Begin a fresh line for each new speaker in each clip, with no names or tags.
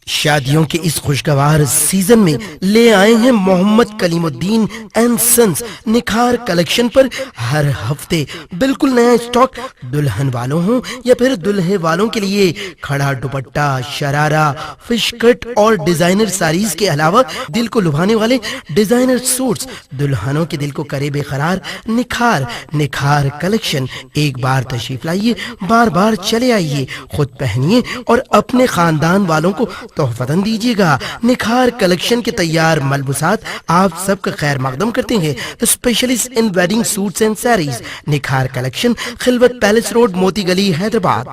शादियों के इस खुशगवार सीजन में ले आए हैं मोहम्मद कलीमुद्दीन एंड सन्स निखार कलेक्शन पर हर हफ्ते बिल्कुल नया स्टॉक। दुल्हन वालों हो या फिर दुल्हे वालों के लिए खड़ा दुपट्टा, शरारा, फिश कट और डिजाइनर साड़ीज के अलावा दिल को लुभाने वाले डिजाइनर सूट्स। दुल्हनों के दिल को करे बेकरार। निखार निखार कलेक्शन। एक बार तशरीफ लाइए, बार बार चले आइए, खुद पहनिए और अपने खानदान वालों को तोहफतन दीजिएगा। निखार कलेक्शन के तैयार मलबूसात आप सबका खैर मकदम करते हैं। Specialist in wedding suits and saris. निखार कलेक्शन, खिलवत पैलेस रोड, मोती गली, हैदराबाद।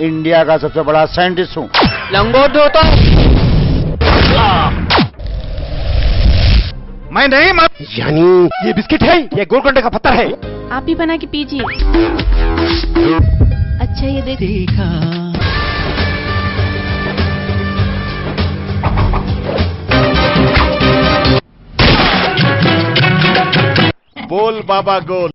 इंडिया का सबसे बड़ा साइंटिस्ट हूँ।
लंगोट दो तो
मैं नहीं यानी ये बिस्किट है, ये गोलकंडे का पत्थर है।
आप ही बना के पीजिए। अच्छा ये देखा
बोल बाबा गोल।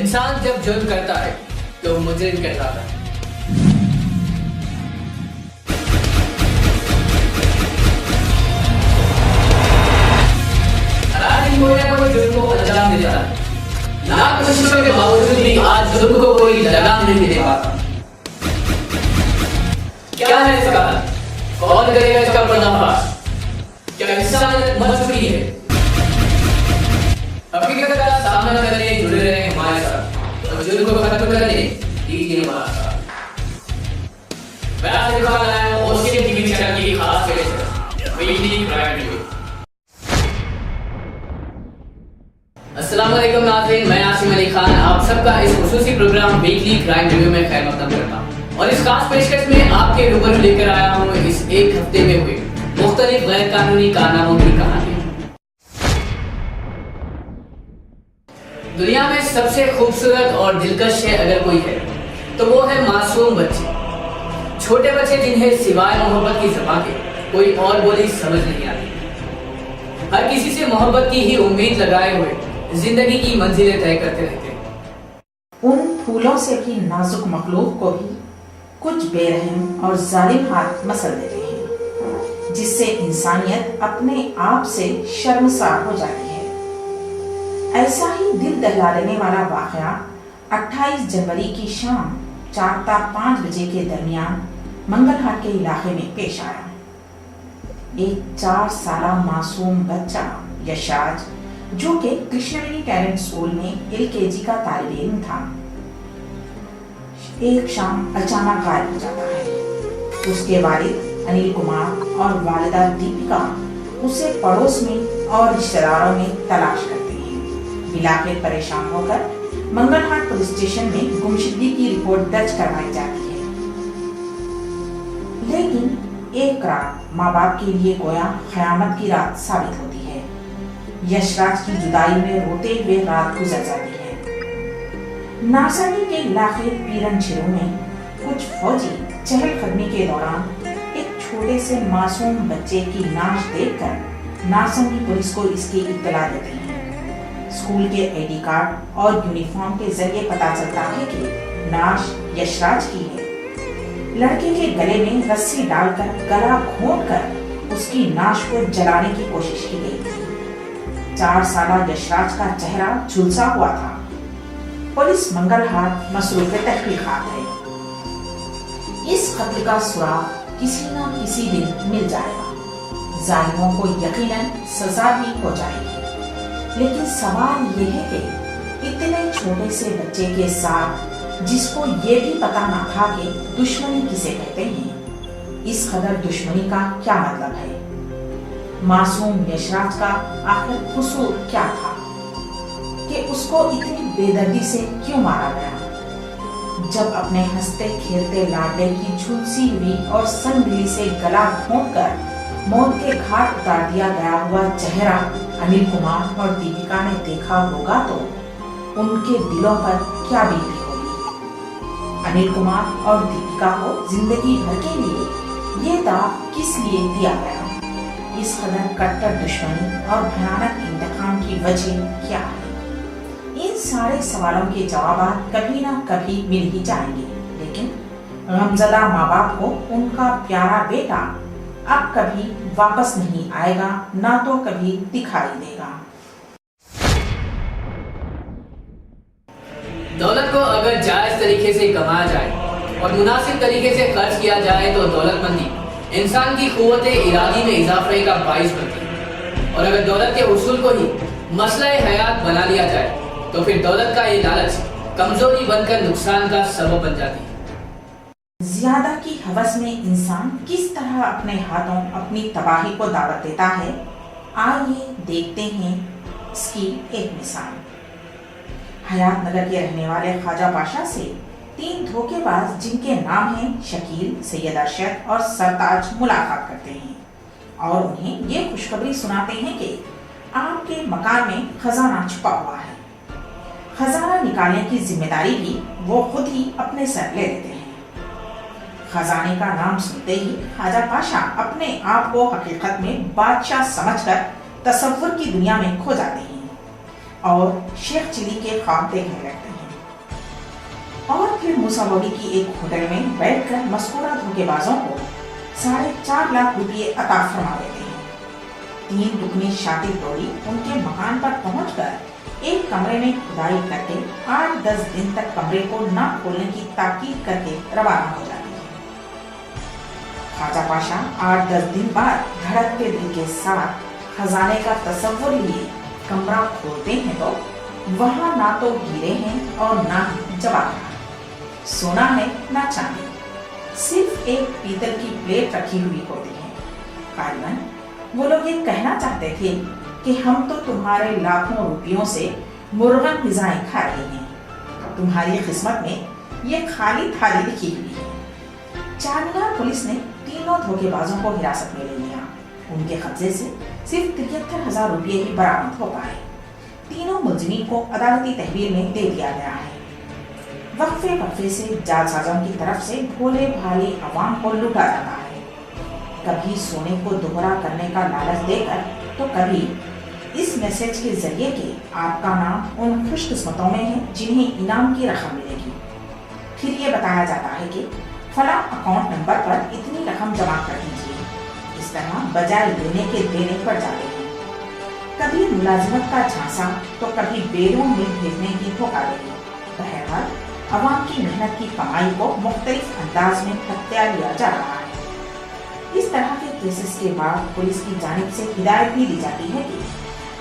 इंसान जब जुल्म करता है तो मुजरिम कहलाता है। कोई जुल्म को अंजाम देता है। लाख कोशिशों के बावजूद भी आज जुल्म को कोई लगाम नहीं दे पाता। क्या है इसका? कौन करेगा इसका पर्दाफाश? क्या इंसानियत मर चुकी है? हकीकत का सामना करने जुड़े रहे हमारे साथ और जुल्म को खत्म करने दीजिए हमारा साथ। मैं आज दिखा रहा हूँ उसके टीवी चैनल की खास पेशकश वीकली क्राइम रिव्यू। अस्सलाम वालेकुम नाज़रीन, मैं आसिम अली खान आप सबका इस खुसूसी प्रोग्राम वीकली क्राइम रिव्यू में खैर मकदम करता हूँ और इस खास पेशकश में आपके रूबरू लेकर आया हूँ इस एक हफ्ते में हुए मुख्तलिफ गैर कानूनी कारनामों की कहानी। दुनिया में सबसे खूबसूरत और दिलकश है अगर कोई है तो वो है मासूम बच्चे, छोटे बच्चे जिन्हें सिवाय मोहब्बत की ज़बान के कोई और बोली समझ नहीं आती। हर किसी से मोहब्बत की ही उम्मीद लगाए हुए जिंदगी की मंजिलें तय करते रहते हैं।
उन फूलों से भी नाजुक मखलूक को भी कुछ बेरहम और जालिम हाथ मसल देते हैं, जिससे इंसानियत अपने आप से शर्मसार हो जाती है। ऐसा ही दिल दहला देने वाला वाक़या 28 जनवरी की शाम 4 ता 5 बजे के दरमियान मंगलहाट के इलाके में पेश आया। एक 4 साला मासूम बच्चा यशराज, जो कि कृष्णवेणी टैलेंट स्कूल में LKG का तालिब इल्म था, एक शाम अचानक गायब हो जाता है। उसके वालिद अनिल कुमार और वालिदा दीपिका उसे पड़ोस में और रिश्तेदारों में तलाश करते हैं। इलाके परेशान होकर मंगलहाट पुलिस स्टेशन में गुमशुदगी की रिपोर्ट दर्ज करवाई जाती है। लेकिन एक रात माँ बाप के लिए गोया क़यामत की रात साबित होती है। यशराज की जुदाई में रोते हुए रात गुजर जाती है। नारसंगी के इलाके पीरन छिरू में कुछ फौजी चहलकदमी के दौरान एक छोटे से मासूम बच्चे की नाश देखकर नारसंगी पुलिस को इसकी इत्तला देते हैं। स्कूल के ID कार्ड और यूनिफॉर्म के जरिए पता चलता है कि नाश यशराज की है। लड़के के गले में रस्सी डालकर गला घोंटकर उसकी नाश को जलाने की कोशिश की गई थी। 4 साला यशराज का चेहरा झुलसा हुआ था। पुलिस मंगलहाट मसरूफ तहकीकात है। इस कत्ल का सुराग किसी न किसी दिन मिल जाएगा। जालिमों को यकीनन सजा भी हो जाएगी। लेकिन सवाल यह है कि इतने छोटे से बच्चे के साथ, जिसको ये भी पता ना था कि दुश्मनी किसे कहते हैं, इस कदर दुश्मनी का क्या मतलब है। मासूम यशराज का आखिर कसूर क्या था कि उसको इतनी बेदर्दी से क्यों मारा गया? जब अपने हंसते खेलते लाडले की झुलसी हुई और संगली से गला घोंटकर मौत के घाट उतार दिया गया हुआ चेहरा अनिल कुमार और दीपिका ने देखा होगा तो उनके दिलों पर क्या बीती होगी। अनिल कुमार और दीपिका को जिंदगी भर के लिए ये दाव किस लिए दिया गया? इस कदर कट्टर दुश्मनी और भयानक इंतकाम की वजह क्या है? इन सारे सवालों के जवाब कभी ना कभी मिल ही जाएंगे, लेकिन गमज़दा माँ बाप को उनका प्यारा बेटा अब कभी वापस नहीं आएगा, ना तो कभी दिखाई देगा।
दौलत को अगर जायज तरीके से कमाया जाए और मुनासिब तरीके से खर्च किया जाए तो दौलतमंदी इंसान की कुव्वते इरादी में इजाफे का बाइस बनती है। और अगर दौलत के उसूल को ही मसला हयात बना लिया जाए तो फिर दौलत का ये लालच कमजोरी बनकर नुकसान का सबब बन जाती है।
ज्यादा की हवस में इंसान किस तरह अपने हाथों अपनी तबाही को दावत देता है, आइए देखते हैं इसकी एक मिसाल। हयात नगर के रहने वाले ख्वाजा पाशा से 3 धोखेबाज जिनके नाम हैं शकील, सैयद अरशद और सरताज मुलाकात करते हैं और उन्हें ये खुशखबरी सुनाते हैं कि आपके मकान में खजाना छुपा हुआ है। खजाना निकालने की जिम्मेदारी भी वो खुद ही अपने सर ले लेते हैं। खजाने का नाम सुनते ही ख्वाजा पाशा अपने आप को हकीकत में बादशाह समझकर तसव्वुर की दुनिया में खो जाते हैं और शेख चिली के ख्वाब देखने लगते हैं। और फिर मूसाबोली की एक होटल में बैठकर मस्कूरा धोखेबाजों को 4.5 लाख रुपये अता फरमा देते हैं। 3 दुगनी शातिर टोली उनके मकान पर पहुंचकर एक कमरे में खुदाई करके 8-10 दिन तक कमरे को न खोलने की ताकीद करके रवाना हो जाती है। ख्वाजा पाशा 8-10 दिन बाद धड़कते दिल के साथ खजाने का तसव्वुर लिए कमरा खोलते हैं तो वहां ना तो हीरे हैं और ना ही जवाहरात, सोना है ना चांदी, सिर्फ एक पीतल की प्लेट रखी हुई होती है। कारीगन वो लोग ये कहना चाहते थे कि हम तो तुम्हारे लाखों रुपयों से मुर्गन ग़िज़ाएं खा रहे हैं, तुम्हारी किस्मत में ये खाली थाली लिखी हुई है। चारमीनार पुलिस ने तीनों धोखेबाजों को हिरासत में ले लिया। उनके कब्जे से सिर्फ 73,000 रुपये ही बरामद हो पाए। तीनों मुलजिमीन को अदालती तहवील में दे दिया गया है। वक्फे वक्फे से जालसाजों की तरफ से भोले भाले अवाम को लूटा जाता है, कभी सोने को दोहरा करने का लालच देकर तो कभी इस मैसेज के जरिए कि आपका नाम उन खुशकिस्मतों में है जिन्हें इनाम की रकम मिलेगी। फिर ये बताया जाता है कि फला अकाउंट नंबर पर इतनी रकम जमा कर दीजिए। इस तरह बजाय लेने के देने पड़ जाते हैं। कभी मुलाजिमत का झांसा तो कभी बेरों में भेजने की धोखाधड़ी। बहरहाल अवाम की मेहनत की कमाई को मुख्तलिफ अंदाज में हत्या लिया जा रहा है। इस तरह के केसेस के बाद पुलिस की जानिब से हिदायत भी दी जाती है कि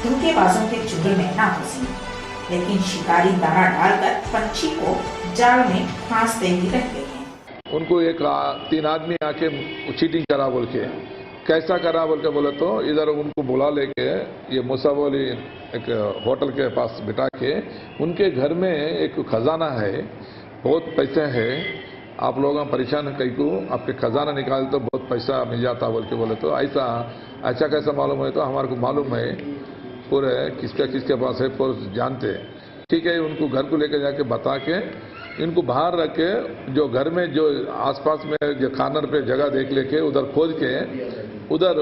धोखेबाजों के चुंगल में ना फंसे, लेकिन शिकारी दाना डालकर पंछी को जाल में फांसते ही रहते हैं।
उनको 3 आदमी आके चीटिंग करा बोल के, कैसा करा बोल के बोले तो इधर उनको बुला लेके ये मुसावली एक होटल के पास बिठा के उनके घर में एक खजाना है, बहुत पैसे है, आप लोग परेशान कई को आपके खजाना निकाल तो बहुत पैसा मिल जाता बोल के बोले तो ऐसा अच्छा कैसा मालूम है? तो हमारे को मालूम है पूरे किसके पास है, पूरे जानते हैं। ठीक है, उनको घर को लेकर जाके बता के इनको बाहर रख के जो घर में जो आसपास में जो कॉर्नर पे जगह देख लेके उधर खोज के उधर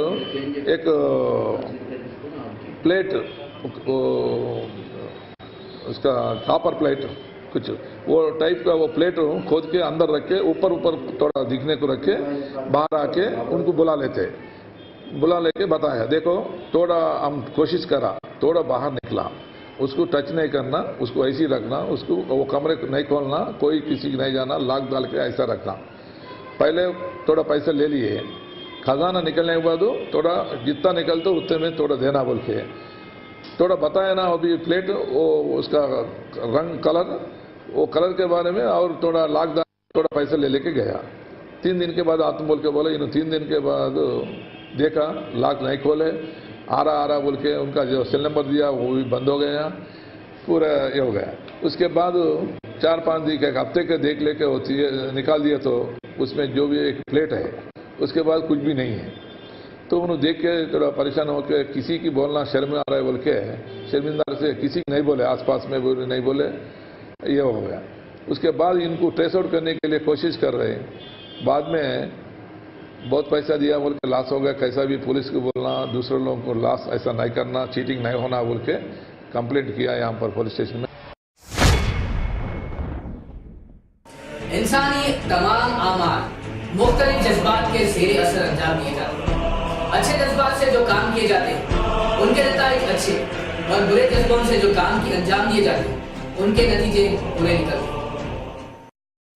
एक प्लेट उसका कॉपर प्लेट कुछ वो टाइप का वो प्लेट खोद के अंदर रख के ऊपर थोड़ा दिखने को रख के बाहर आके उनको बुला लेके बताया देखो थोड़ा हम कोशिश करा, थोड़ा बाहर निकला, उसको टच नहीं करना, उसको ऐसे ही रखना, उसको वो कमरे नहीं खोलना, कोई किसी की नहीं जाना, लॉक डाल के ऐसा रखना। पहले थोड़ा पैसे ले लिए, खजाना निकलने के बाद थोड़ा जितना निकलते उतने में थोड़ा देना बोल के थोड़ा बताया ना। अभी प्लेट वो उसका रंग कलर के बारे में और थोड़ा लॉक डाल थोड़ा पैसे ले लेके गया। 3 दिन के बाद आत्म बोल के बोले इन 3 दिन के बाद देखा, लॉक नहीं खोले, आ रहा बोल के उनका जो सेल नंबर दिया वो भी बंद हो गया, पूरा ये हो गया। उसके बाद 4-5 दिन एक हफ्ते के देख लेके होती है, निकाल दिया तो उसमें जो भी एक प्लेट है उसके बाद कुछ भी नहीं है। तो उन्होंने देख के थोड़ा परेशान होकर किसी की बोलना शर्म आ रहा है बोल के शर्मिंदा से किसी नहीं बोले, आसपास में नहीं बोले, ये हो गया। उसके बाद इनको ट्रेस आउट करने के लिए कोशिश कर रहे हैं, बाद में बहुत पैसा दिया बोल के लॉस हो गया। कैसा भी पुलिस को बोलना, दूसरे लोगों को लॉस ऐसा नहीं करना, चीटिंग नहीं होना बोल के कंप्लेंट किया यहाँ पर पुलिस स्टेशन में।
इंसानी तमाम आमाल मुख्तलिफ जज्बात के ज़ेरे असर अंजाम दिए जाते हैं। अच्छे जज्बात से जो काम किए जाते हैं उनके नतीजे अच्छे, और बुरे जज्बातों से जो काम की अंजाम दिए जाते हैं उनके नतीजे बुरे निकलते हैं।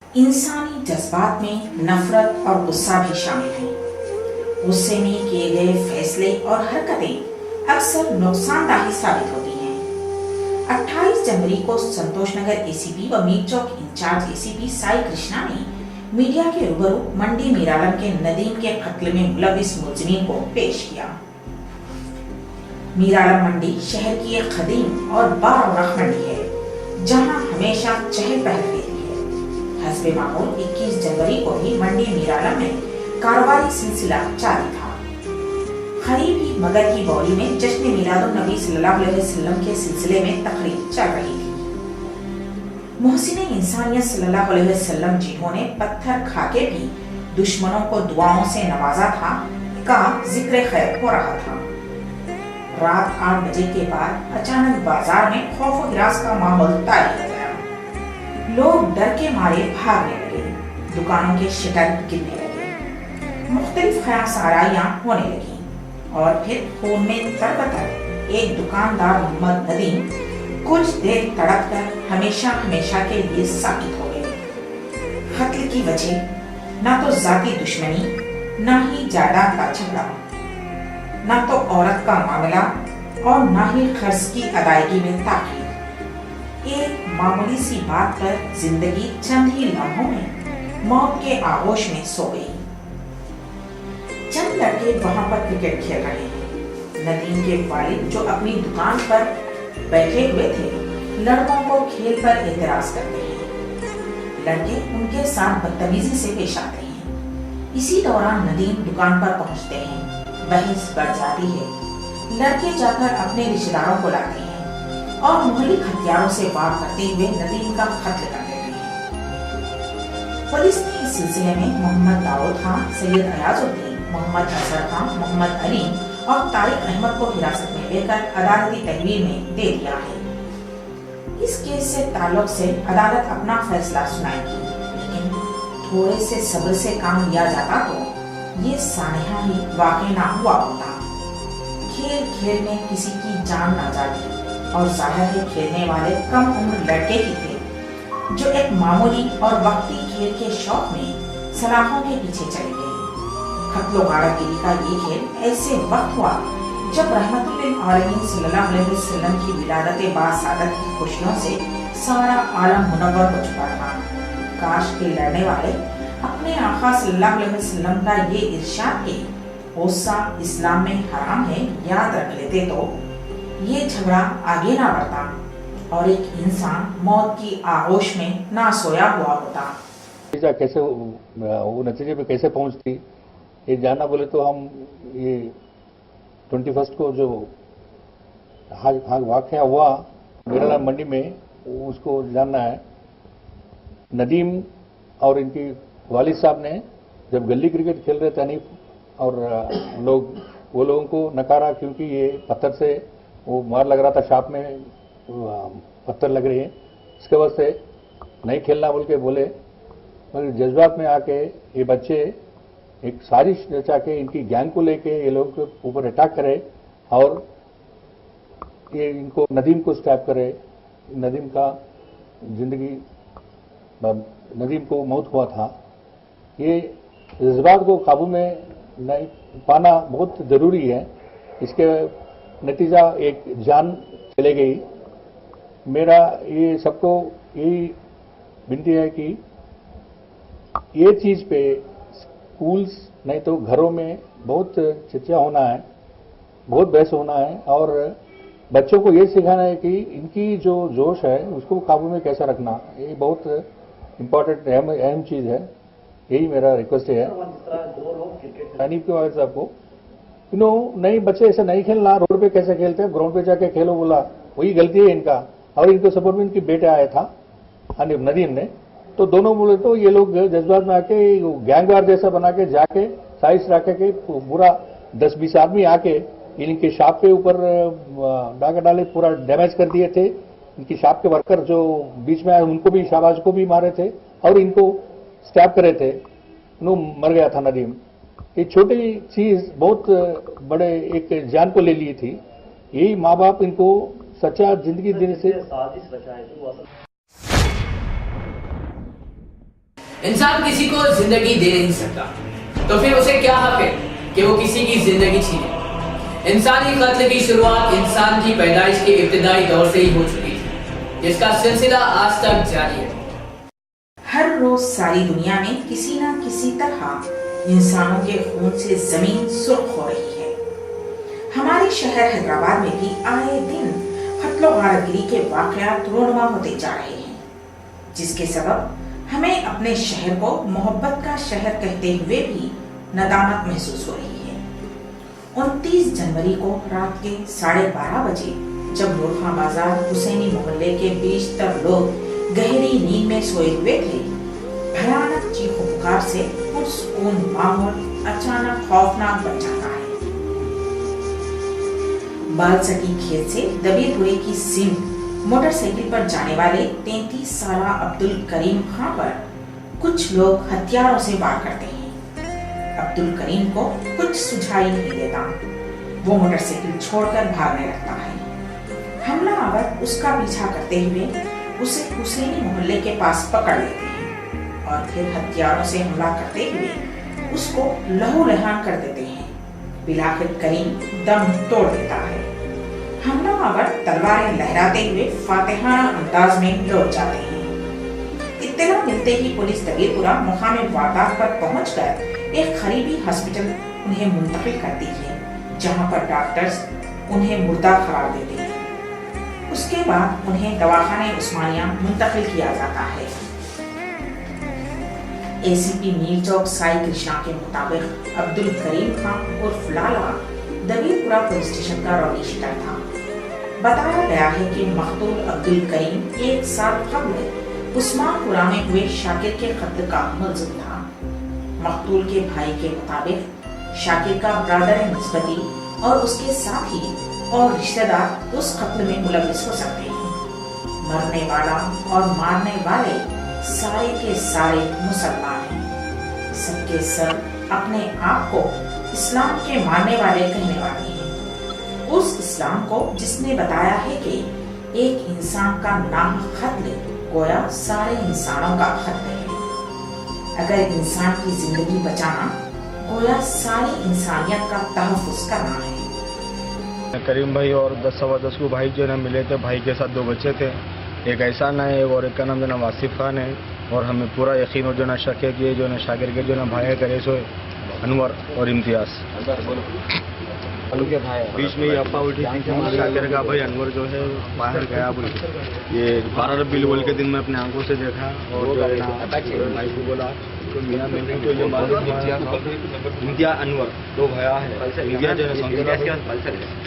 इंसानी जज्बात में नफरत और गुस्सा भी शामिल है। गुस्से में किए गए फैसले और हरकतें अक्सर नुकसानदायी साबित होती हैं। 28 जनवरी को संतोष नगर एसीपी व मीर चौक इंचार्ज एसीपी साई कृष्णा ने मीडिया के रूबरू मंडी मीरालम के नदीम के कत्ल में मुलविस मुलजिमीन को पेश किया। मीरालम मंडी शहर की एक कदीम और बारौरख मंडी है, जहां हमेशा चहल पहल रहती है। हस्बे मामूल 21 जनवरी को ही मंडी मीरालम में कारोबारी सिलसिला जारी था। खरीब ही मगर की बौली में जश्न मिलादुन नबी सल्लल्लाहु अलैहि वसल्लम के सिलसिले में तकरीब चल रही थी। मोहसिने इंसानियत सल्लल्लाहु अलैहि वसल्लम जिन्होंने पत्थर खाके भी दुश्मनों को दुआओं से नवाजा था का जिक्र खैर हो रहा था। रात 8 बजे के बाद अचानक बाजार में खौफ और हिरास का माहौल तारी हो गया। लोग डर के मारे भागने लगे, दुकानों के शटर गिरने लगे, मुख्तलिफ खयासाराइयां होने लगी और फिर खून में तरबतर एक दुकानदार मोहम्मद नदीम कुछ देर तड़प कर हमेशा के लिए साबित हो गए। कत्ल की वजह ना तो जाती दुश्मनी, ना ही जायदाद का झगड़ा, ना तो औरत का मामला और ना ही खर्च की अदायगी में ताखीर। एक मामूली सी बात पर जिंदगी चंद ही लम्हों में मौत के आगोश में सो गई। चंद लड़के वहां पर क्रिकेट खेल रहे हैं। नदीम के वालिद जो अपनी दुकान पर बैठे हुए थे, लड़कों को खेल पर एतराज करते हैं। लड़के उनके साथ बदतमीजी से पेश आते हैं। इसी दौरान नदीम दुकान पर पहुंचते हैं। बहस बढ़ जाती है। लड़के जाकर अपने रिश्तेदारों को लाते हैं और मुहल्लिक हथियारों से वार करते हुए नदीम का कत्ल कर देते हैं। पुलिस ने इस सिलसिले में मोहम्मद दाऊद खान, सैयद अयाजुद्दीन, मोहम्मद अजहर खान, मोहम्मद अलीम और तारिक अहमद को हिरासत में लेकर अदालती तहवील में दे दिया है। इस केस से ताल्लुक से अदालत अपना फैसला सुनाएगी, लेकिन थोड़े से सब्र से काम लिया जाता तो ये सानहा ही वाकई ना हुआ होता। खेल खेल में किसी की जान ना जाती और जाहिर है खेलने वाले कम उम्र लड़के ही थे, जो एक मामूली और वक्ती खेल के शौक में सलाखों के पीछे चले गए। कत्लो गारतगिरी का ये खेल ऐसे वक्त हुआ जब रहमतुल लिल आलमीन सल्लल्लाहु अलैहि वसल्लम की विलादत बासादत की खुशियों से सारा आलम मुनव्वर हो चुका था। काश के लड़ने वाले अपने आका सल्लल्लाहु अलैहि वसल्लम का ये इरशाद के गुस्सा इस्लाम में हराम है याद रख लेते तो ये झगड़ा आगे ना बढ़ता और एक इंसान मौत की आगोश में ना सोया हुआ होता।
कैसे वो नतीजे पे कैसे पहुंचती ये जानना बोले तो हम ये 21 को जो वाक़या हुआ मीरालम मंडी में उसको जानना है। नदीम और इनकी वालिद साहब ने जब गली क्रिकेट खेल रहे थे हनीफ और वो लोगों को नकारा क्योंकि ये पत्थर से वो मार लग रहा था, शाप में पत्थर लग रही है, इसके वजह से नहीं खेलना बोल के बोले। मगर जज्बात में आके ये बच्चे एक साजिश रचा के इनकी गैंग को लेके ये लोग के ऊपर अटैक करे और ये इनको नदीम को स्टैप करे। नदीम का जिंदगी नदीम को मौत हुआ था। ये जज्बात को काबू में नहीं पाना बहुत जरूरी है। इसके नतीजा एक जान चले गई। मेरा ये सबको यही विनती है कि ये चीज पे स्कूल्स नहीं तो घरों में बहुत चर्चा होना है, बहुत बहस होना है और बच्चों को ये सिखाना है कि इनकी जो जोश है उसको काबू में कैसा रखना, ये बहुत इम्पोर्टेंट अहम चीज़ है। यही मेरा रिक्वेस्ट है हनीफ के वालिद साहब को, नहीं बच्चे ऐसे नहीं खेलना, रोड पे कैसे खेलते हैं, ग्राउंड पे जाके खेलो बोला, वही गलती है इनका। और इनको सपोर्ट में इनकी बेटे आया था हनीफ नदीम ने, तो दोनों बोले तो ये लोग जज्बात में आके गैंगवार जैसा बना के जाके साइज रखे के पूरा 10-20 आदमी आके इनके शॉप के ऊपर डाका डाले, पूरा डैमेज कर दिए थे। इनकी शॉप के वर्कर जो बीच में आए उनको भी, शाहबाज को भी मारे थे और इनको स्टैप करे थे, मर गया था नदीम। ये छोटी चीज बहुत बड़े एक जान को ले ली थी। यही माँ बाप इनको सच्चा जिंदगी देने से
इंसान किसी को जिंदगी दे नहीं सकता, तो फिर उसे क्या हक है कि वो किसी की जिंदगी छीने। इंसानी कत्ल की शुरुआत इंसान की पैदाइश के इब्तिदाई दौर से ही हो चुकी थी, जिसका सिलसिला आज तक जारी है।
हर रोज सारी दुनिया में किसी न किसी तरह इंसानों के खून से जमीन सुर्ख हो रही है। हमारे शहर हैदराबाद में भी आए दिन कत्ल व गारतगिरी के वाकयात रोनुमा होते जा रहे हैं, जिसके सबब हमें अपने शहर को मोहब्बत का शहर कहते हुए भी नदामत महसूस हो रही है। 29 जनवरी को रात के 12:30 बजे जब नूरखां बाजार हुसैनी मोहल्ले के 20 लोग गहरी नींद में सोए हुए थे, भयानक चीखों पुकार से पुरसुकून माहौल अचानक खौफनाक बन जाता है। बालसटी खेत से दबीरपुरे की सिंध मोटरसाइकिल पर जाने वाले 33 साल अब्दुल करीम खां पर कुछ लोग हथियारों से वार करते हैं। अब्दुल करीम को कुछ सुझाई नहीं देता, वो मोटरसाइकिल छोड़कर भागने लगता है। हमलावर उसका पीछा करते हुए उसे हुसैनी मोहल्ले के पास पकड़ लेते हैं और फिर हथियारों से हमला करते हुए उसको लहूलुहान कर देते हैं। बिलाखिर करीम दम तोड़ देता है। हमलावर तलवारें लहराते हुए फातिहाना अंदाज में लौट जाते हैं। इत्तला मिलते ही पुलिस दबीरपुरा मुकाम वारदात पर पहुंचकर एक करीबी हॉस्पिटल उन्हें मुंतकिल करती है, जहां पर डॉक्टर्स उन्हें मुर्दा करार देते हैं। उसके बाद उन्हें दवाखाने उस्मानिया मुंतकिल किया जाता है। एसीपी मीर चौक साई कृष्णा के मुताबिक अब्दुल करीम खां उर्फ लाला दबीरपुरा पुलिस स्टेशन का रौडी शीटर था। बताया गया है कि मकतूल अब्दुल करीम 1 साल कबल उस्मानपुरा में हुए शाकिर के कत्ल का मुलजिम था। मकतूल के भाई के मुताबिक शाकिर का ब्रदर निस्बती और उसके साथी और रिश्तेदार उस कत्ल में मुलविस हो सकते हैं। मरने वाला और मारने वाले सारे के सारे मुसलमान हैं। सबके सब अपने आप को इस्लाम के मानने वाले कहने वाले हैं। उस इस्लाम को जिसने बताया है कि एक इंसान का नाम कत्ल गोया सारे इंसानों का कत्ल है। अगर इंसान की जिंदगी बचाना गोया सारी इंसानियत का तहफ्फुज़ करना है।
करीम भाई और 10-10 को भाई जो ना मिले थे, भाई के साथ 2 बच्चे थे, एक एहसान है और एक का नाम जो ना वासिफ खान है। और हमें पूरा यकीन हो जो ना शक है कि जो ना शाकिर के जो ना भाई करे सो अनवर और इम्तियाज के भाई। बीच में ये अफवाह उठी थी कि शाकिर का भाई अनवर जो है बाहर गया बोल के। ये 12 रबीउल अव्वल के दिन में अपने आंखों से देखा और जो है भाई को बोला तो मियाँ मैंने तो ये मालूम इम्तियाज अनवर 2 भैया है। इम्तियाज जो है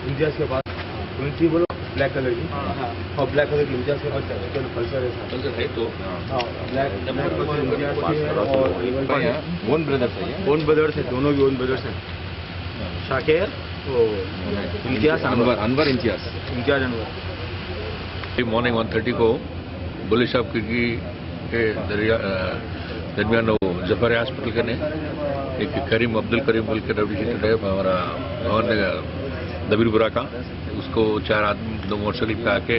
इम्तियाज के पास उनकी बोलो ब्लैक कलर की और ब्लैक कलर की इम्तियाज के पास पल्सर है तो ब्लैक और ओन ब्रदर्स है, दोनों भी ओन ब्रदर्स हैं। शाकिर इम्तियाज अनवर इम्तियाज अनवर।
मॉर्निंग 1:30 को बुले साहब के दरमियान वो जफर हॉस्पिटल के ने एक करीम अब्दुल करीम बोल के रवि शीटर है हमारा भवन दबीरपुरा का, उसको 4 आदमी 2 मोटरसाइकिल पे आके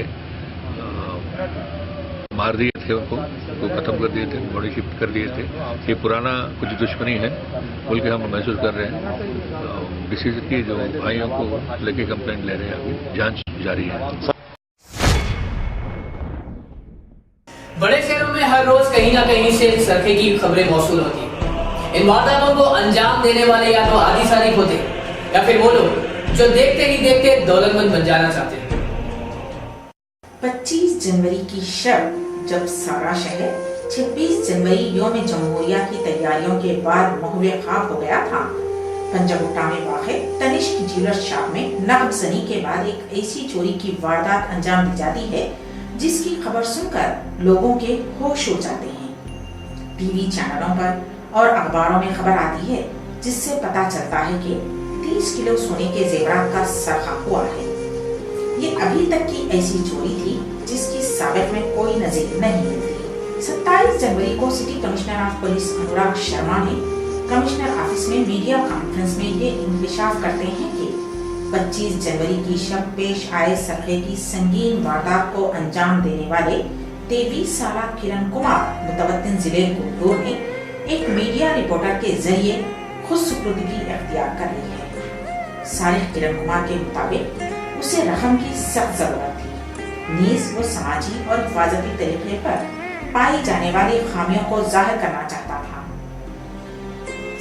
मार दिए थे, उनको खत्म कर दिए थे, बॉडी शिफ्ट कर दिए थे। ये पुराना कुछ दुश्मनी है बोल के हम महसूस कर रहे हैं। डिसीज की जो भाइयों को लेके कंप्लेंट ले रहे हैं, अभी जांच जारी है।
बड़े शहरों में हर रोज कहीं ना कहीं से इस तरह की खबरें मौसूल होती हैं। इन वारदातों को अंजाम देने वाले या तो आदि सारिक होते या फिर वो लोग जो देखते ही देखते दौलतमंद बन जाना चाहते हैं।
25 जनवरी की शब जब सारा शहर 26 जनवरी यौम जमहूरिया की तैयारियों के बाद महुए खाब हो गया था, पंजागुट्टा में वाक़ तनिष्क ज्वेलर्स शॉप में नगबजनी के बाद एक ऐसी चोरी की वारदात अंजाम दी जाती है जिसकी खबर सुनकर लोगों के होश उड़ जाते हैं। टीवी चैनलों पर और अखबारों में खबर आती है जिससे पता चलता है कि 30 किलो सोने के जेवरात का सरखा हुआ है। ये अभी तक की ऐसी चोरी थी जिसकी साबित में कोई नजीर नहीं मिलती। 27 जनवरी को city commissioner of police Anurag Sharma ने कमिश्नर ऑफिस में मीडिया कॉन्फ्रेंस में ये इंकशाफ करते हैं कि 25 जनवरी की शब पेश आए सरखे की संगीन वारदात को अंजाम देने वाले 23 साला किरण कुमार मुतवत्तिन जिले गुंटूर ने एक मीडिया रिपोर्टर के जरिए खुद सुपुर्दगी अख्तियार कर ली है। सारिक किरण कुमार के मुताबिक उसे रकम की सख्त जरूरत थी। नीज वो समाजी और हिफाजती तरीके पर पाई जाने वाली खामियों को जाहिर करना चाहता था।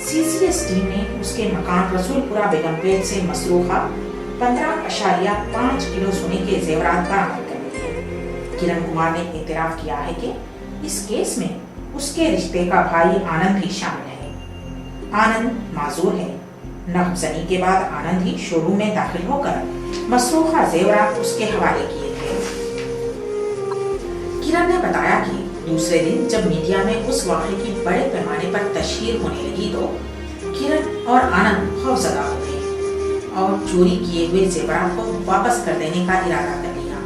सीसीएस टीम ने उसके मकान रसूलपुरा बेगमपेट से मसरूखा 15.5 किलो सोने के जेवरात बरामद कर लिए। किरण कुमार ने एतराफ किया है कि इस केस में उसके रिश्ते का भाई आनंद भी शामिल है। आनंद माजूर है। नगबजनी के बाद आनंद ही शोरूम में दाखिल होकर मसरूखा जेवरात उसके हवाले किए थे। किरण ने बताया कि दूसरे दिन जब मीडिया में उस वाक़े की बड़े पैमाने पर तशहीर होने लगी तो किरण और आनंद खौफजदा हो गए और चोरी किए हुए जेवरात को वापस कर देने का इरादा कर लिया।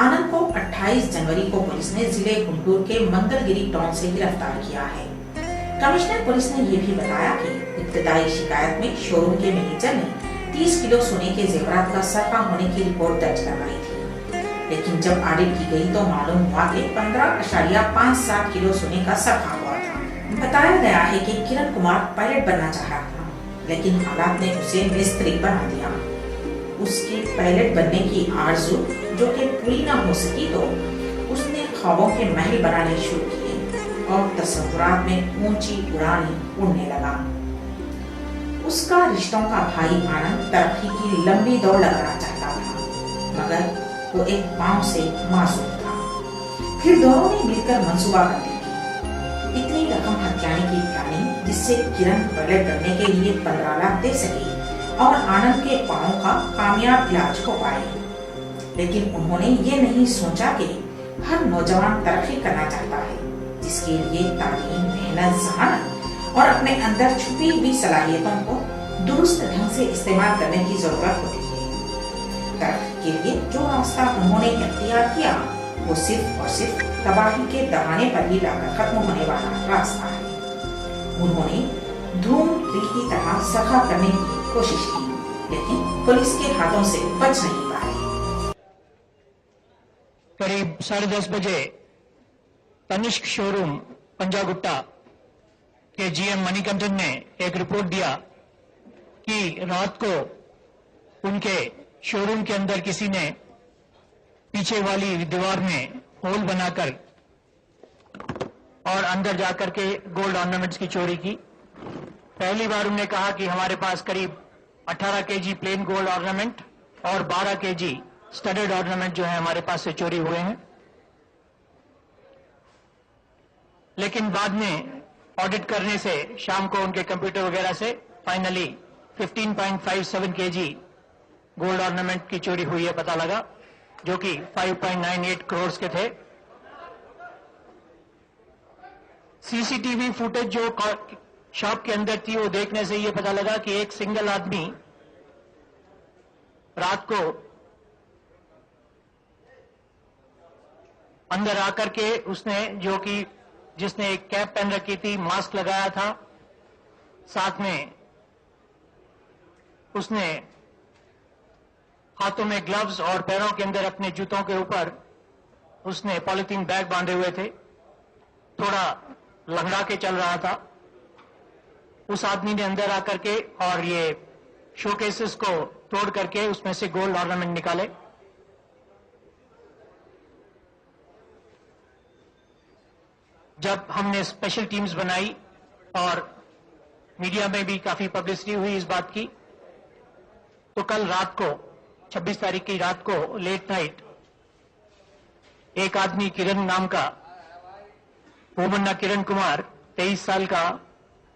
आनंद को 28 जनवरी को पुलिस ने जिले गुंटूर के मंगलगिरी टाउन से गिरफ्तार किया है। कमिश्नर पुलिस ने यह भी बताया कि इब्तदाई शिकायत में शोरूम के मैनेजर ने 30 किलो सोने के जेवरात का सरका होने की रिपोर्ट दर्ज करवाई थी, लेकिन जब ऑडिट की गई तो मालूम हुआ कि 15.57 किलो सोने का सरका हुआ था। बताया गया है कि किरण कुमार पायलट बनना चाह रहा था, लेकिन हालात ने उसे मिस्त्री बना दिया। उसकी पायलट बनने की आरज़ू जो कि पूरी न हो सकी तो उसने ख्वाबों के महल बनाने शुरू किए और तस्वुरात में ऊंची उड़ानें उड़ने लगा। उसका रिश्तों का भाई आनंद तरक्की की लंबी दौड़ लगाना चाहता था, मगर वो एक पांव से मासूम था। फिर दोनों ने मिलकर मंसूबाबंदी की। इतनी रकम हथियाने की प्लानिंग जिससे किरण पायलट बनने के लिए 15 लाख दे सके और आनंद के पांव का कामयाब इलाज हो पाए। लेकिन उन्होंने ये नहीं सोचा कि हर नौजवान तरक्की करना चाहता है, जिसके लिए तालीम, मेहनत, जहानत और अपने अंदर छुपी हुई सलाहियतों को दुरुस्त ढंग से इस्तेमाल करने की जरूरत होती है। तरक्की के लिए जो रास्ता उन्होंने इख्तियार किया वो सिर्फ और सिर्फ तबाही के दहाने पर ही लाकर खत्म होने वाला रास्ता है। उन्होंने धूम तीर की तरह सखा करने की कोशिश की, लेकिन पुलिस के हाथों से बच नहीं पाए।
करीब 10:30 बजे तनिष्क शोरूम पंजागुट्टा के जीएम मणिकंठन ने एक रिपोर्ट दिया कि रात को उनके शोरूम के अंदर किसी ने पीछे वाली दीवार में होल बनाकर और अंदर जाकर के गोल्ड ऑर्नामेंट्स की चोरी की। पहली बार उन्होंने कहा कि हमारे पास करीब 18 केजी प्लेन गोल्ड ऑर्नामेंट और 12 केजी स्टडेड ऑर्नामेंट जो है हमारे पास से चोरी हुए हैं। लेकिन बाद में ऑडिट करने से शाम को उनके कंप्यूटर वगैरह से फाइनली 15.57 केजी गोल्ड ऑर्नामेंट की चोरी हुई है पता लगा, जो कि 5.98 करोड़ के थे। सीसीटीवी फुटेज जो शॉप के अंदर थी वो देखने से ये पता लगा कि एक सिंगल आदमी रात को अंदर आकर के उसने जिसने एक कैप पहन रखी थी, मास्क लगाया था, साथ में उसने हाथों में ग्लव्स और पैरों के अंदर अपने जूतों के ऊपर उसने पॉलिथीन बैग बांधे हुए थे, थोड़ा लंगड़ा के चल रहा था। उस आदमी ने अंदर आकर के और ये शोकेसेस को तोड़ करके उसमें से गोल्ड ऑर्नामेंट निकाले। जब हमने स्पेशल टीम्स बनाई और मीडिया में भी काफी पब्लिसिटी हुई इस बात की। तो कल रात को 26 तारीख की रात को लेट नाइट एक आदमी किरण नाम का, भूमन्ना किरण कुमार 23 साल का,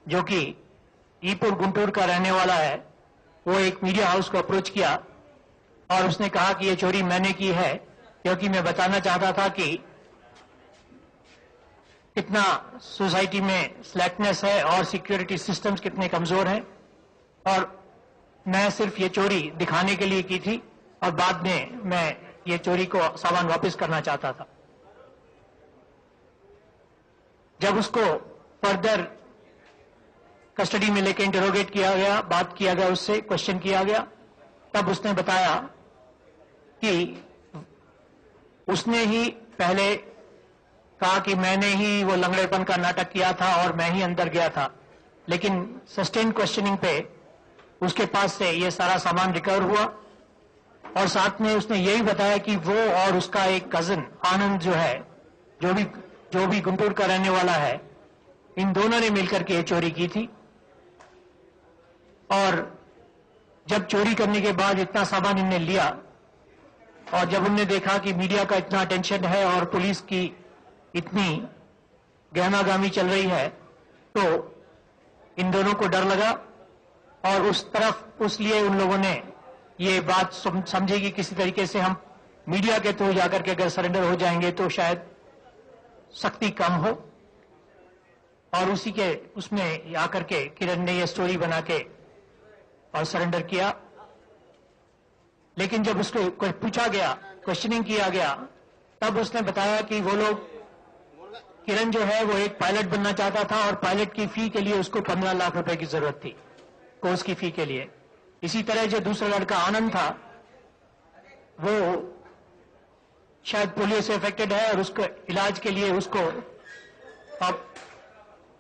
जो कि ईपुर गुंटूर का रहने वाला है, वो एक मीडिया हाउस को अप्रोच किया और उसने कहा कि ये चोरी मैंने की है, क्योंकि मैं बताना चाहता था कि कितना सोसाइटी में स्लैकनेस है और सिक्योरिटी सिस्टम्स कितने कमजोर हैं, और मैं सिर्फ ये चोरी दिखाने के लिए की थी और बाद में मैं ये चोरी को सामान वापस करना चाहता था। जब उसको फर्दर कस्टडी में लेकर इंटरोगेट किया गया, बात किया गया, उससे क्वेश्चन किया गया, तब उसने बताया कि उसने ही पहले कहा कि मैंने ही वो लंगड़ेपन का नाटक किया था और मैं ही अंदर गया था, लेकिन सस्टेन क्वेश्चनिंग पे उसके पास से ये सारा सामान रिकवर हुआ और साथ में उसने यही बताया कि वो और उसका एक कजन आनंद जो है, जो भी गुंटूर का रहने वाला है, इन दोनों ने मिलकर के ये चोरी की थी। और जब चोरी करने के बाद इतना सामान इनने लिया और जब उनने देखा कि मीडिया का इतना अटेंशन है और पुलिस की इतनी गहनागामी चल रही है, तो इन दोनों को डर लगा और उसलिए उन लोगों ने ये बात समझे कि किसी तरीके से हम मीडिया के थ्रू जाकर के अगर सरेंडर हो जाएंगे तो शायद सख्ती कम हो, और उसमें आकर के किरण ने ये स्टोरी बना के और सरेंडर किया। लेकिन जब उसको पूछा गया, क्वेश्चनिंग किया गया, तब उसने बताया कि वो लोग, किरण जो है वो एक पायलट बनना चाहता था और पायलट की फी के लिए उसको 15 लाख रुपए की जरूरत थी, कोर्स की फी के लिए। इसी तरह जो दूसरा लड़का आनंद था, वो शायद पोलियो से अफेक्टेड है और उसको इलाज के लिए उसको अब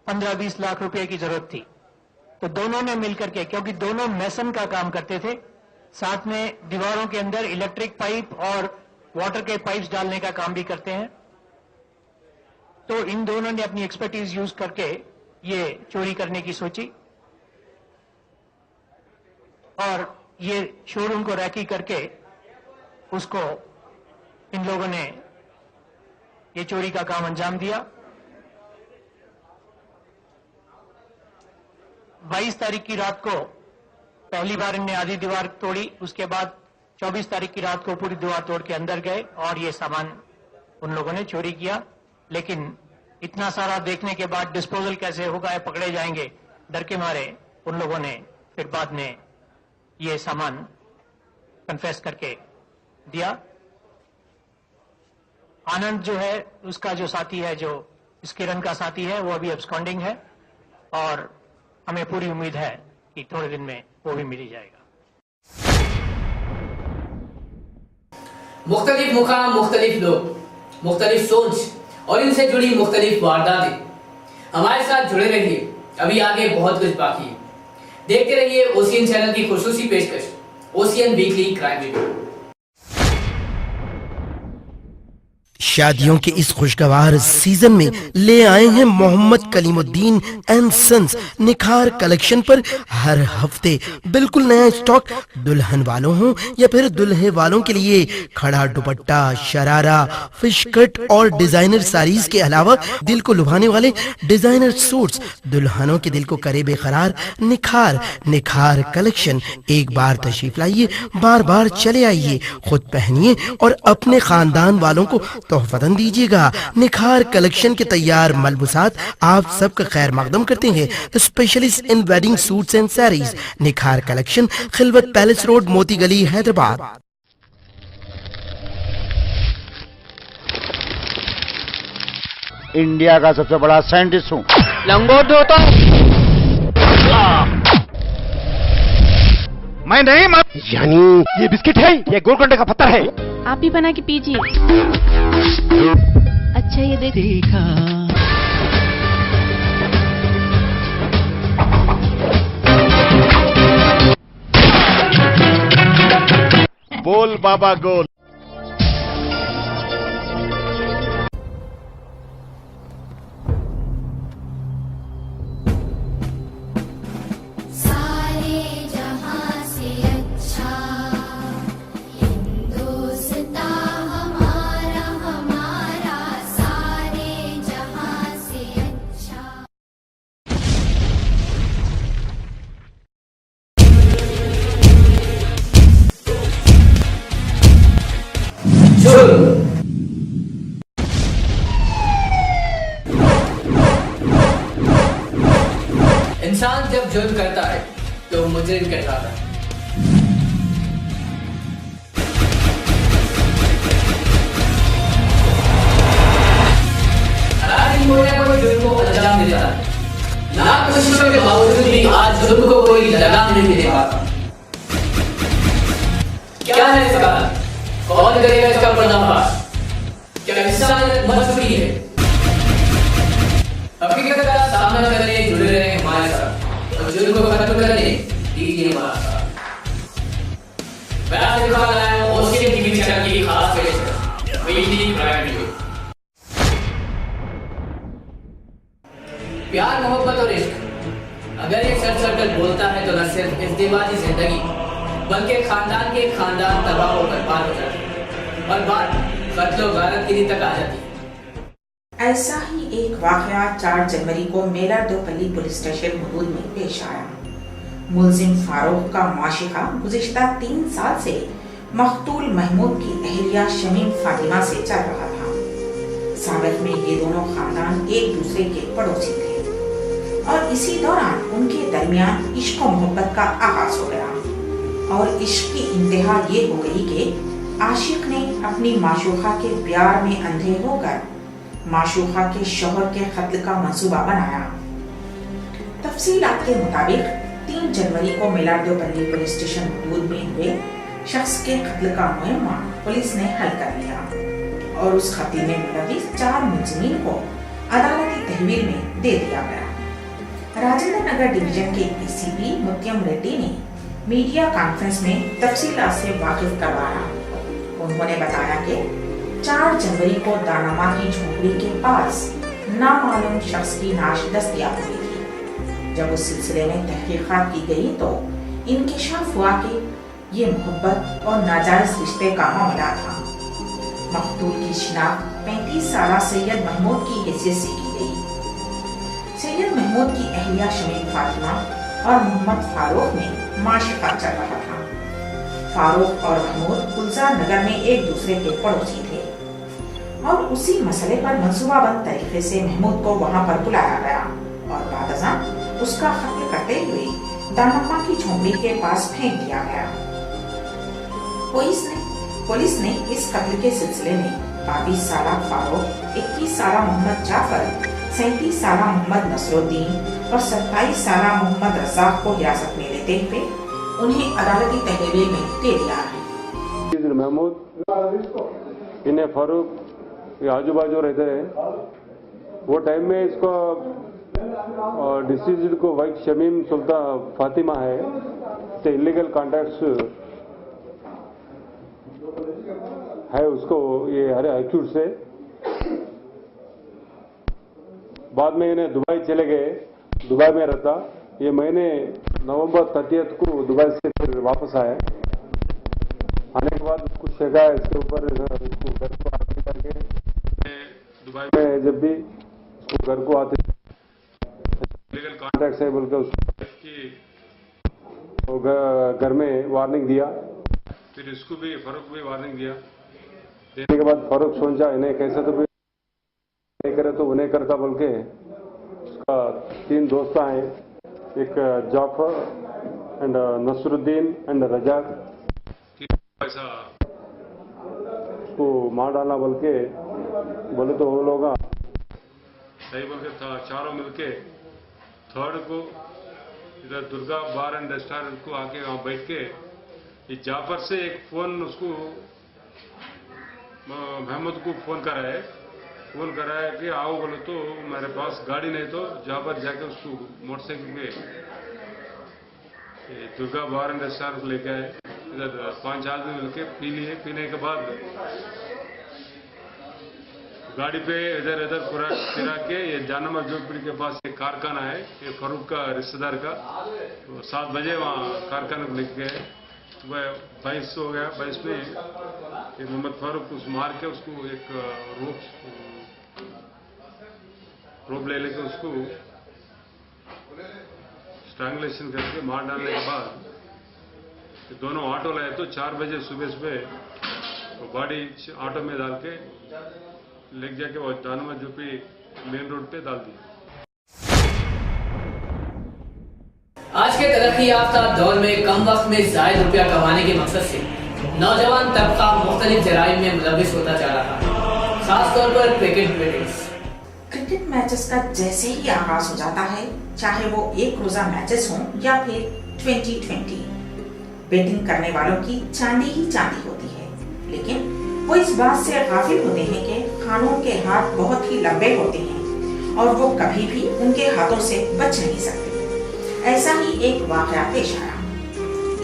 15-20 लाख रुपए की जरूरत थी। तो दोनों ने मिलकर के, क्योंकि दोनों मैसन का काम करते थे, साथ में दीवारों के अंदर इलेक्ट्रिक पाइप और वाटर के पाइप्स डालने का काम भी करते हैं, तो इन दोनों ने अपनी एक्सपर्टीज यूज करके ये चोरी करने की सोची और ये शोरूम को रैकी करके उसको इन लोगों ने ये चोरी का काम अंजाम दिया। 22 तारीख की रात को पहली बार इनने आधी दीवार तोड़ी, उसके बाद 24 तारीख की रात को पूरी दीवार तोड़ के अंदर गए और ये सामान उन लोगों ने चोरी किया। लेकिन इतना सारा देखने के बाद डिस्पोजल कैसे होगा, या पकड़े जाएंगे, डर के मारे उन लोगों ने फिर बाद में ये सामान कन्फेस करके दिया। आनंद जो है, उसका जो साथी है, जो इस किरण का साथी है, वो अभी एब्सकॉन्डिंग है और हमें पूरी उम्मीद है कि थोड़े दिन में वो भी मिल ही जाएगा।
मुख्तलिफ मुकाम, मुख्तलिफ लोग, मुख्तलिफ सोच और इनसे जुड़ी मुख्तलिफ वारदातें। हमारे साथ जुड़े रहिए, अभी आगे बहुत कुछ बाकी है। देखते रहिए ओसीएन चैनल की खुसूसी पेशकश, ओसीएन वीकली क्राइम रिव्यू।
शादियों के इस खुशगवार सीजन में ले आए हैं मोहम्मद कलीमुद्दीन एंड सन्स निखार कलेक्शन पर हर हफ्ते बिल्कुल नया स्टॉक। दुल्हन वालों हो या फिर दुल्हे वालों के लिए खड़ा दुपट्टा, शरारा, फिश कट और डिजाइनर साड़ीज के अलावा दिल को लुभाने वाले डिजाइनर सूट्स, दुल्हनों के दिल को करे बेकरार। निखार कलेक्शन, एक बार तशरीफ लाइए, बार बार चले आइए, खुद पहनिए और अपने खानदान वालों को तोहफतन दीजिएगा। निखार कलेक्शन के तैयार मलबूसात आप सबका खैर मकदम करते हैं, specialist in wedding suits and saris. निखार कलेक्शन, खिलवत पैलेस रोड, मोती गली, हैदराबाद।
इंडिया का सबसे बड़ा साइंटिस्ट हूँ। लंगोट दो तो मैं नहीं यानी ये बिस्किट है, ये गोलकोंडे का पत्थर है।
आप भी बना के पीजिए। अच्छा ये देखा
बोल बाबा गोल।
नहीं दे पाता। क्या है इसका? कौन करेगा इसका पर्दाफाश? क्या इंसानियत मर चुकी है? हकीकत का सामना करने जुड़े रहे हमारे साथ और जुर्म को खत्म करने दीजिए हमारा साथ। मैं आज दिखा रहा हूं ओशियन टीवी चैनल की खास पेशकश वीडी प्राइम वीडियो। प्यार, मोहब्बत और इश्क अगर ये सर्च सर्कल बोलता है तो न सिर्फ इज़्दिवाजी जिंदगी बल्कि खानदान के खानदान तबाह और बर्बाद हो जाते हैं और बात कत्लो गारत गिरी तक आ जाती है।
ऐसा ही एक वाकया 4 जनवरी को मेलारदोपल्ली पुलिस स्टेशन हदूद में पेश आया। मुलजिम फारूक का माशिका गुज़िश्ता 3 साल से मकतूल महमूद की अहलिया शमीम फातिमा से चल रहा था। साबिक़ में ये दोनों खानदान एक दूसरे के पड़ोसी थे और इसी दौरान उनके दरमियान इश्क और मोहब्बत का आगाज हो गया और इश्क की इंतहा ये हो गई कि आशिक ने अपनी माशूका के प्यार में अंधे होकर माशूका के शौहर के कत्ल का मंसूबा बनाया। तफसीलात के मुताबिक 3 जनवरी को मेलारदोपल्ली पुलिस स्टेशन हदूद में हुए शख्स के कत्ल का मुअम्मा पुलिस ने हल कर लिया और उस कत्ल में मुलविस 4 मुलजिमीन को अदालती तहवील में दे दिया गया। राजेंद्र नगर डिवीजन के एसीपी मुत्यम रेड्डी ने मीडिया कॉन्फ्रेंस में तफसीलात से वाकिफ करवाया। उन्होंने बताया कि 4 जनवरी को दानामा की झोपड़ी के पास नामालूम शख्स की नाश दस्तयाब हुई थी। जब उस सिलसिले में तहकीकात की गई तो इंकिशाफ हुआ कि ये मोहब्बत और नाजायज रिश्ते का मामला था। मकतूल की शिनाख्त 35 साला सैयद महमूद की हैसियत से की गई। सैयद महमूद की अहलिया शमीम फातिमा और मोहम्मद फारूक में माशिका चल रहा था। फारूक और महमूद गुलजार नगर में एक दूसरे के पड़ोसी थे और उसी मसले पर मंसूबाबंद तरीके से महमूद को वहां पर बुलाया गया और बादशाह उसका कत्ल करते हुए दानामा की झोपड़ी के पास फेंक दिया गया। पुलिस ने इस कत्ल के सिलसिले में 22 साला फारूक, 21 साला मोहम्मद जाफर, 37 साला मोहम्मद नसरुद्दीन और 27 साला मोहम्मद रज़ाक को हिरासत में लेते हुए उन्हें अदालती तहवील में दे दिया है।
महमूद इन्हें फारूक ये आजू बाजू रहते हैं। वो टाइम में इसको डिसीज को वाइफ शमीम सुल्तान फातिमा है तो इलीगल कॉन्टैक्ट्स है उसको ये हरे एक्यूट से। बाद में इन्हें दुबई चले गए, दुबई में रहता। ये महीने नवंबर 30 को दुबई से फिर वापस आए। आने के बाद कुछ जगह इसके ऊपर इसको घर को आते करके दुबई में जब भी इसको घर को आते लीगल कॉन्ट्रैक्ट है बोलकर उसको घर में वार्निंग दिया। फिर इसको भी फारूक भी वार्निंग दिया। देने के बाद फारूक सोचा इन्हें कैसे तो भी नहीं करे तो उन्हें करता बोल के उसका 3 दोस्त आए, एक जाफर एंड नसरुद्दीन एंड रजाक। ऐसा उसको मार डालना बोल के बोले तो वो लोग सही बोल के था। चारों मिलके 3rd को इधर दुर्गा बार एंड रेस्टोरेंट को आके वहां बैठ के इस जाफर से एक फोन उसको महमूद को फोन कराए कि आओ बोले तो मेरे पास गाड़ी नहीं तो जाफर जाके उसको मोटरसाइकिल पे दुर्गा बार एंड रेस्टोरेंट लेके आए। इधर 5 आदमी मिलके पी लिए। पीने के बाद गाड़ी पे इधर इधर पूरा फिरा के ये जानमा झोपड़ी के पास एक कारखाना है, ये फारूक का रिश्तेदार का। तो 7 बजे वहाँ कारखाने को लेके गए। सुबह 22 हो गया। 22 में ये मोहम्मद फारूक उस मार के उसको एक रोप ले लेके उसको स्ट्रैंगुलेशन करके मार डालने के बाद दोनों ऑटो लाए तो 4 बजे सुबह वो बॉडी ऑटो में डाल के ले जाके वो दानमा झोपड़ी मेन रोड पे डाल दी।
आज के तरक्की याफ्ता दौर में कम वक्त में ज़ायद रुपया कमाने के मकसद से नौजवान तबका मुख्तलिफ जराइम में मुलविस होता जा रहा है, खासतौर पर क्रिकेट
मैचेस का जैसे ही आगाज हो जाता है, चाहे वो 1 रोजा मैचेस हों या फिर 2020। बेटिंग करने वालों की चांदी ही चांदी होती है, लेकिन वो इस बात से गाफिल होते हैं कि कानून के हाथ बहुत ही लंबे होते हैं और वो कभी भी उनके हाथों से बच नहीं सकते। ऐसा ही एक वाकया पेश आया।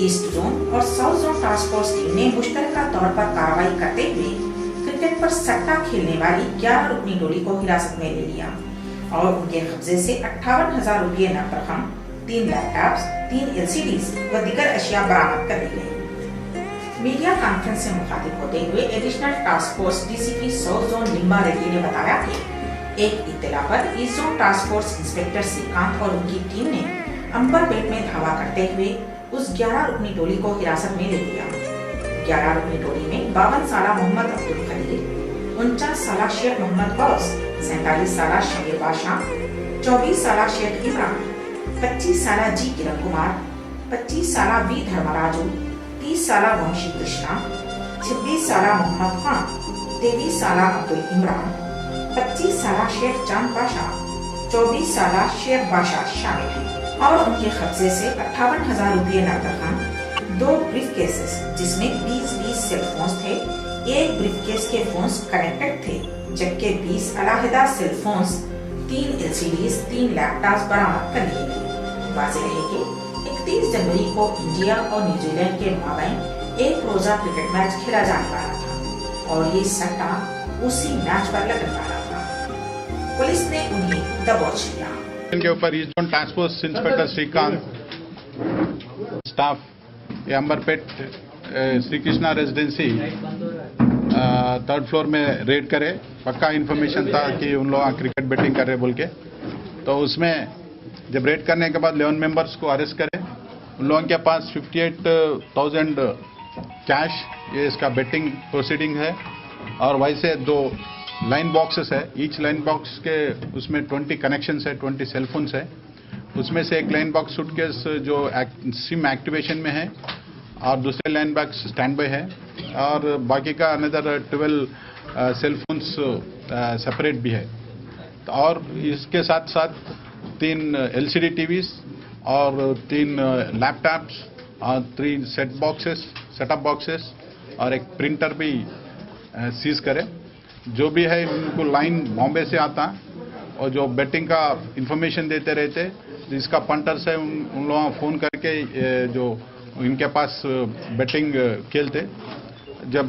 ईस्ट जोन और south zone task force team ने मुश्तरका तौर पर कार्रवाई करते हुए क्रिकेट पर सट्टा खेलने वाली 11 रुकनी टोली को हिरासत में ले लिया और उनके कब्जे से 58,000 रुपये नकद रकम, 3 लैपटॉप्स, 3 LCDs व दीगर अशिया बरामद कर ली गई। मीडिया कॉन्फ्रेंस से मुखातिब होते हुए additional task force DCP south zone Limba Reddy ने बताया कि एक इत्तला पर east zone task force inspector Srikanth और उनकी टीम ने अंबरपेट में धावा करते हुए उस 11 रुकनी टोली को हिरासत में ले लिया। 11 रुकनी टोली में 52 साला मोहम्मद अब्दुल खलील, 49 साला शेख मोहम्मद गौस, 47 साला शमीर बादशाह, 24 साला शेख इमरान, 25 साला जी किरण कुमार, 25 साला वी धर्मराजू, 30 साला वंशी कृष्णा, 26 साला मोहम्मद खान, 23 साला अब्दुल इमरान, 25 साला शेख चांद बादशाह, 24 साला शेख बादशाह शामिल हैं और उनके कब्जे से 58,000 रुपये नकद रकम, 2 ब्रीफ केसेस जिसमें 20 सेल फोन्स थे, एक ब्रीफ केस के फोन्स कनेक्टेड थे, जबकि 20 अलहदा सेल फोन्स, 3 LCDs, 3 लैपटॉप्स बरामद कर लिए गए। वाज़ेह है कि 31 जनवरी को इंडिया और न्यूजीलैंड के माबैन एक रोजा क्रिकेट मैच खेला जाने वाला था और ये सट्टा उसी मैच पर लगने वाला था। पुलिस ने उन्हें दबोच लिया।
इनके ऊपर east zone task force inspector Shrikant, staff ये Amberpet Shri Krishna residency 3rd floor में रेड करे। पक्का इन्फॉर्मेशन था कि उन लोग क्रिकेट बैटिंग कर रहे बोल के, तो उसमें जब रेड करने के बाद 11 मेंबर्स को अरेस्ट करे। उन लोगों के पास 58,000 कैश, ये इसका बेटिंग प्रोसीडिंग है, और वैसे 2 लाइन बॉक्सेस है। ईच लाइन बॉक्स के उसमें 20 कनेक्शंस है, 20 सेलफोन्स है। उसमें से एक लाइन बॉक्स सूटकेस जो सिम एक्टिवेशन में है और दूसरे लाइन बॉक्स स्टैंड बाय है, और बाकी का अनदर 12 सेलफोन्स सेपरेट भी है। और इसके साथ साथ 3 LCD टीवीज और 3 लैपटॉप्स और 3 सेटअप बॉक्सेस और एक प्रिंटर भी सीज करे। जो भी है इनको लाइन बॉम्बे से आता और जो बेटिंग का इंफॉर्मेशन देते रहते, जिसका पंटर्स है उन लोगों को फ़ोन करके जो इनके पास बेटिंग खेलते। जब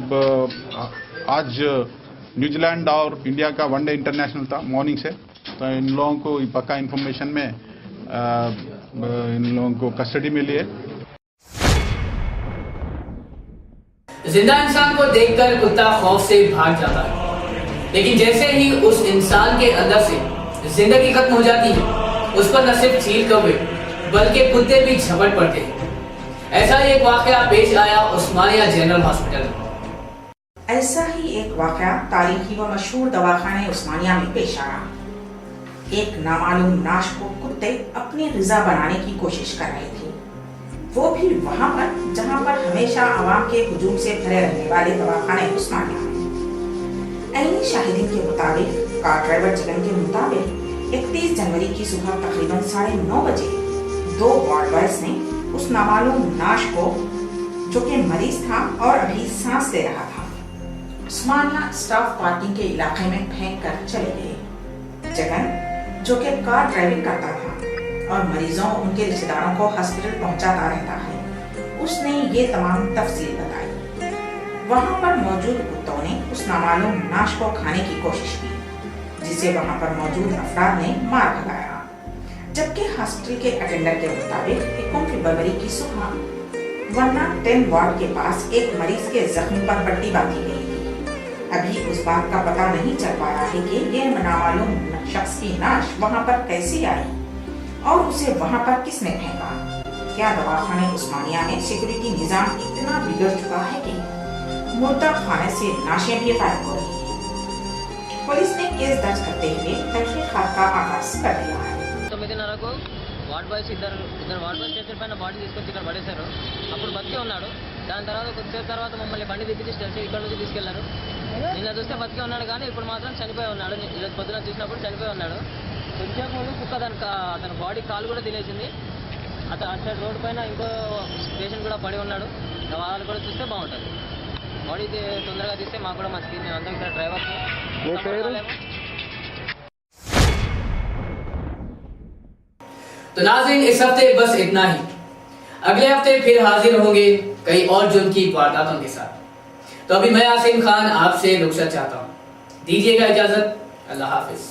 आज न्यूजीलैंड और इंडिया का वनडे इंटरनेशनल था मॉर्निंग से, तो इन लोगों को पक्का इंफॉर्मेशन में इन लोगों को कस्टडी में लिए।
जिंदा इंसान को देखकर कुत्ता खौफ से भाग जाता है, लेकिन जैसे ही उस इंसान के अंदर से जिंदगी खत्म हो जाती है, उस पर न सिर्फ चील कौवे बल्कि कुत्ते भी झपट पड़ते हैं। ऐसा ही एक वाकया पेश आया उस्मानिया जनरल हॉस्पिटल में।
ऐसा ही एक वाकया तारीखी व मशहूर दवाखाने उस्मानिया में पेश आया। एक नामालूम नाश को कुत्ते अपनी ग़िज़ा बनाने की कोशिश कर रहे थे, वो भी वहां पर जहां पर हमेशा आवाम के हुजूम से भरे रहने वाले दवाखाने उस्मानिया में। ऐनी शाहिदीन के मुताबिक, कार ड्राइवर जगन के मुताबिक 31 जनवरी की सुबह तकरीबन 9:30 बजे 2 वार्ड बॉयज ने उस नामालूम नाश को, जो कि मरीज था और अभी सांस ले रहा था, उस्मानिया स्टाफ पार्किंग के इलाके में फेंक कर चले गए। जगन, जो कि कार ड्राइविंग करता था और मरीजों उनके रिश्तेदारों को हॉस्पिटल पहुंचाता रहता है, उसने ये तमाम तफसील बताई। वहां पर मौजूद कुत्तों ने उस नामालूम नाश को खाने की कोशिश की, जिसे वहां पर मौजूद अफराद ने मार भगाया। जबकि हॉस्पिटल के अटेंडर के मुताबिक 21 फरवरी की सुबह 110 वार्ड के पास एक मरीज के जख्म पर पट्टी बांधी गई थी। अभी उस बात का पता नहीं चल पाया है कि ये नामालूम शख्स की नाश वहां पर कैसे आई और उसे वहां पर किसने फेंका। क्या दवाखाने उस्मानिया में सिक्योरिटी निजाम इतना बिगड़ चुका है कि मुर्दा खाने से नाशें भी गायब हो रही हैं। पुलिस ने केस दर्ज करते हुए तहकीकात का आगाज कर दिया है।
వార్డ్ బాయ్స్ ఇద్దరు వార్డ్ బాయ్స్ స్ట్రెచర్ పైన బాడీ తీసుకొచ్చి ఇక్కడ పడేశారు. అప్పుడు బతికే ఉన్నాడు. దాని తర్వాత కొద్దిసేపు తర్వాత మమ్మల్ని బండి తిప్పించి స్ట్రెచర్ ఇక్కడ నుంచి తీసుకెళ్లారు. నిన్న చూస్తే బతికే ఉన్నాడు, కానీ ఇప్పుడు మాత్రం చనిపోయి ఉన్నాడు. ఈరోజు పొద్దున చూసినప్పుడు చనిపోయి ఉన్నాడు. కొంచెం ముందు కుక్క అతని బాడీ కాలు కూడా తినేసింది. అటు సైడ్ రోడ్ పైన ఇంకో పేషెంట్ కూడా పడి ఉన్నాడు. వాళ్ళు కూడా చూస్తే బాగుంటుంది. బాడీ తొందరగా తీస్తే మాకు కూడా మంచిది. మేము అందరం ఇక్కడ డ్రైవర్.
तो नाज़रीन, इस हफ्ते बस इतना ही। अगले हफ्ते फिर हाजिर होंगे कई और जुर्म की वारदातों के साथ। तो अभी मैं आसिम खान आपसे रुखसत चाहता हूँ। दीजिएगा इजाजत। अल्लाह हाफिज।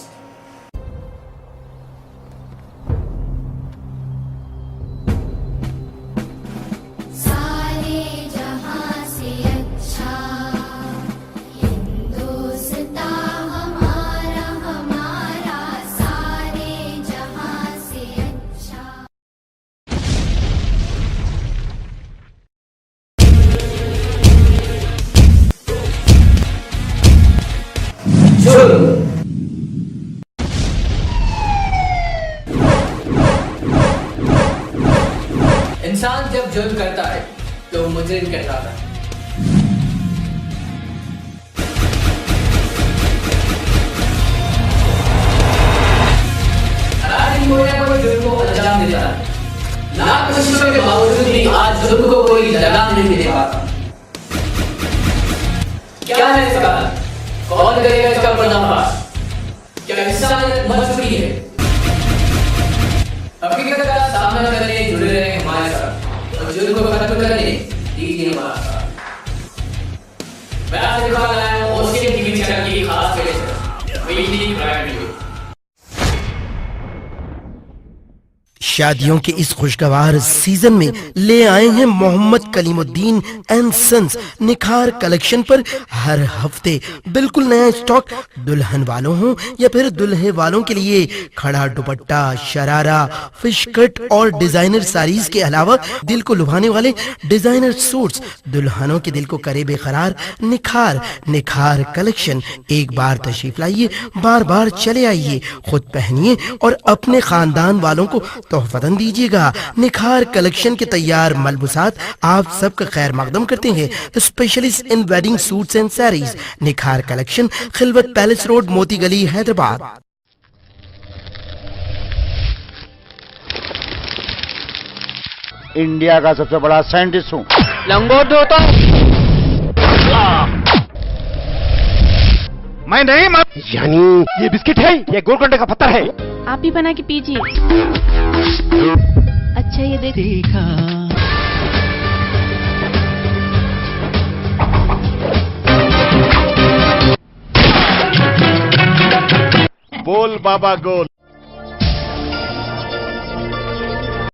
इंसान जब जुर्म करता है तो मुजरिम कहलाता है। कोई जुर्म को अंजाम देता है। लाख कोशिशों के बावजूद भी आज जुर्म को कोई लगाम नहीं दे पाता। क्या है इसका? कौन करेगा इसका पर्दाफाश? क्या इंसानियत मर चुकी है? हकीकत का सामना करने जुड़े रहे हमारे साथ और जुर्म को खत्म करने दीजिए हमारा साथ। मैं आपसे कहा है ओशियन टीवी चैनल की खास पेशकश वीकली प्राइम न्यूज़।
शादियों के इस खुशगवार सीजन में ले आए हैं मोहम्मद कलीमुद्दीन एंड सन्स निखार कलेक्शन पर हर हफ्ते बिल्कुल नया स्टॉक। दुल्हन वालों हो या फिर दुल्हे वालों के लिए खड़ा दुपट्टा, शरारा, फिश कट और डिजाइनर साड़ीज के अलावा दिल को लुभाने वाले डिजाइनर सूट्स। दुल्हनों के दिल को करे बेकरार। निखार कलेक्शन। एक बार तशरीफ लाइए, बार बार चले आइए, खुद पहनिए और अपने खानदान वालों को तोहफतन दीजिएगा। निखार कलेक्शन के तैयार मलबूसात आप सबका खैर मकदम करते हैं। Specialist in wedding suits and saris. निखार कलेक्शन, खिलवत पैलेस रोड, मोती गली, हैदराबाद।
इंडिया का सबसे बड़ा साइंटिस्ट हूँ।
लंगोट होता
मैं नहीं यानी ये बिस्किट है, ये गोलकोंडे का पत्थर है।
आप भी बना के पीजिए। अच्छा ये देखा
बोल बाबा गोल।